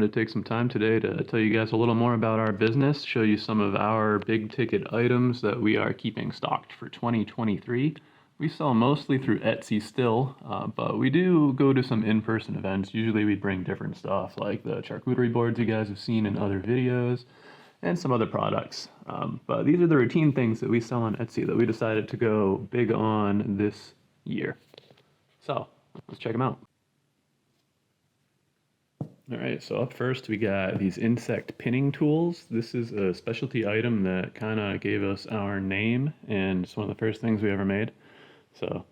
wanted to take some time today to tell you guys a little more about our business, show you some of our big ticket items that we are keeping stocked for 2023. We sell mostly through Etsy still, but we do go to some in-person events. Usually we bring different stuff like the charcuterie boards you guys have seen in other videos and some other products. But these are the routine things that we sell on Etsy that we decided to go big on this year. So let's check them out. All right, so up first we got these insect pinning tools. This is a specialty item that kind of gave us our name, and it's one of the first things we ever made. So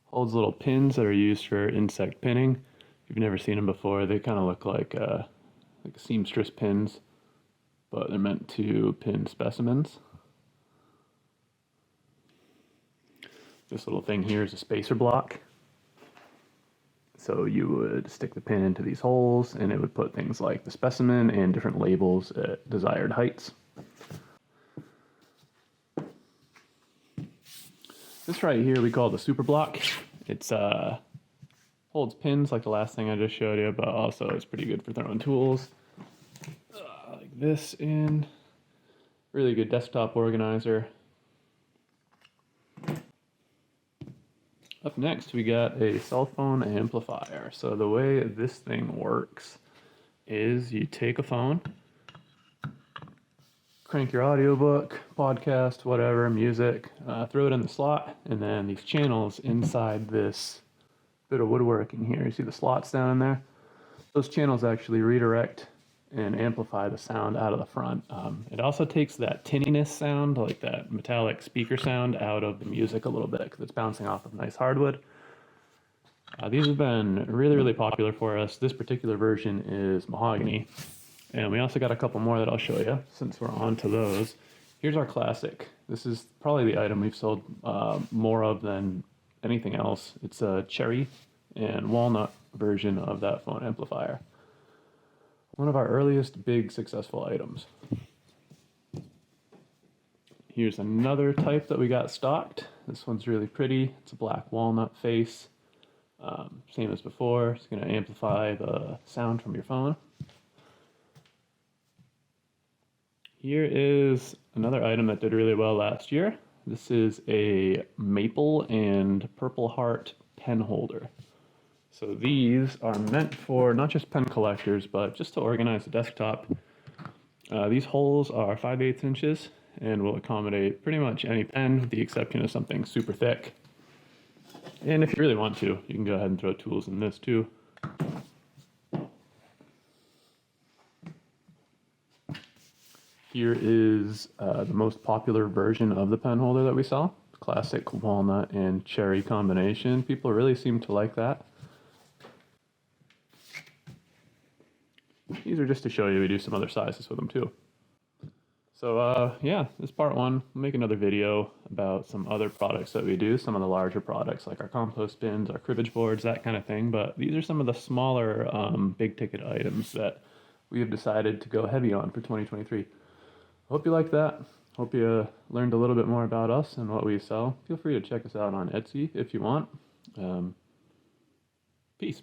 holds little pins that are used for insect pinning. If you've never seen them before, they kind of look like seamstress pins, but they're meant to pin specimens. This little thing here is a spacer block. So you would stick the pin into these holes and it would put things like the specimen and different labels at desired heights. This right here we call the super block. It's holds pins like the last thing I just showed you, but also it's pretty good for throwing tools. Like this in. Really good desktop organizer. Up next, we got a cell phone amplifier. So the way this thing works is you take a phone, crank your audiobook, podcast, whatever, music, throw it in the slot, and then these channels inside this bit of woodworking here, you see the slots down in there? Those channels actually redirect and amplify the sound out of the front. It also takes that tinniness sound, like that metallic speaker sound, out of the music a little bit because it's bouncing off of nice hardwood. These have been really, really popular for us. This particular version is Mahogany. And we also got a couple more that I'll show you since we're on to those. Here's our classic. This is probably the item we've sold more of than anything else. It's a cherry and walnut version of that phone amplifier. One of our earliest big successful items. Here's another type that we got stocked. This one's really pretty. It's a black walnut face. Same as before. It's going to amplify the sound from your phone. Here is another item that did really well last year. This is a Maple and Purple Heart pen holder. So these are meant for not just pen collectors, but just to organize the desktop. These holes are 5/8 inches and will accommodate pretty much any pen with the exception of something super thick. And if you really want to, you can go ahead and throw tools in this too. Here is the most popular version of the pen holder that we sell. Classic walnut and cherry combination. People really seem to like that. These are just to show you we do some other sizes with them too. So yeah, this is part one. We'll make another video about some other products that we do, some of the larger products like our compost bins, our cribbage boards, that kind of thing. But these are some of the smaller big ticket items that we have decided to go heavy on for 2023. Hope you like that. Hope you learned a little bit more about us and what we sell. Feel free to check us out on Etsy if you want. Peace.